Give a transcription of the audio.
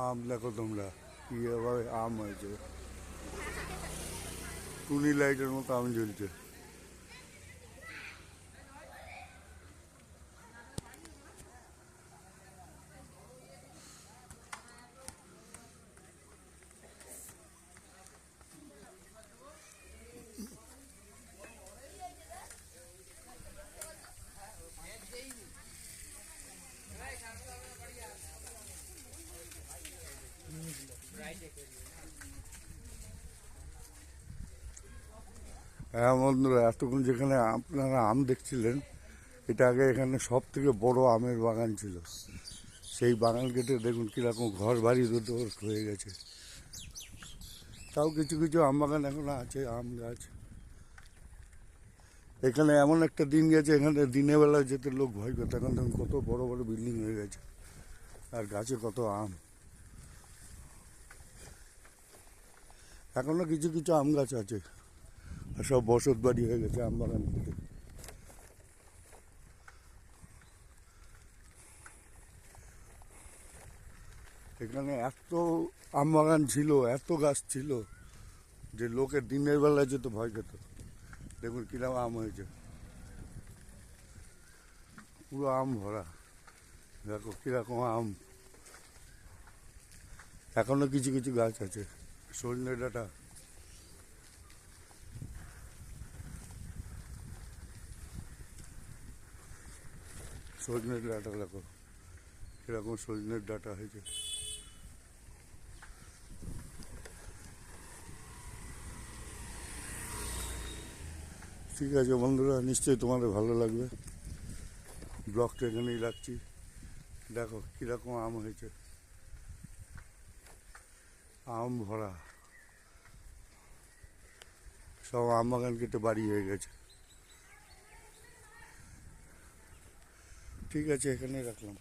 আম দেখো তোমরা কীভাবে আম হয়েছে, টুনি লাইটের মতো আম জ্বলছে। হ্যাঁ বন্ধুরা, এতক্ষণ যেখানে আপনারা আম দেখছিলেন, এটা আগে এখানে সব থেকে বড় আমের বাগান ছিল। সেই বাগান কেটে দেখুন কীরকম ঘর বাড়ি দুটো হয়ে গেছে। তাও কিছু কিছু আম বাগান এখনো আছে, আম গাছ। এখানে এমন একটা দিন গেছে, এখানে দিনের বেলা যেতে লোক ভয় করতো। এখন দেখুন কত বড় বড় বিল্ডিং হয়ে গেছে, আর গাছে কত আম। এখনো কিছু কিছু আম গাছ আছে, আর সব বসত বাড়ি হয়ে গেছে আম বাগান থেকে। এখানে এত আম বাগান ছিল, এত গাছ ছিল যে লোকের দিনের বেলায় যেতে ভয় পেত। দেখুন কিরকম আম হয়েছে, পুরো আম ভরা। দেখো কিরকম আম। এখনো কিছু কিছু গাছ আছে। সজনে ডাঁটা, সজনের ডাঁটা দেখো কিরকম সজনের ডাঁটা হয়েছে। ঠিক আছে বন্ধুরা, নিশ্চয়ই তোমাদের ভালো লাগবে। ব্লগটা এখানেই রাখছি। দেখো কীরকম আম হয়েছে, আম ভরা। সব আম বাগান কেটে বাড়ি হয়ে গেছে। ঠিক আছে, এখানেই রাখলাম।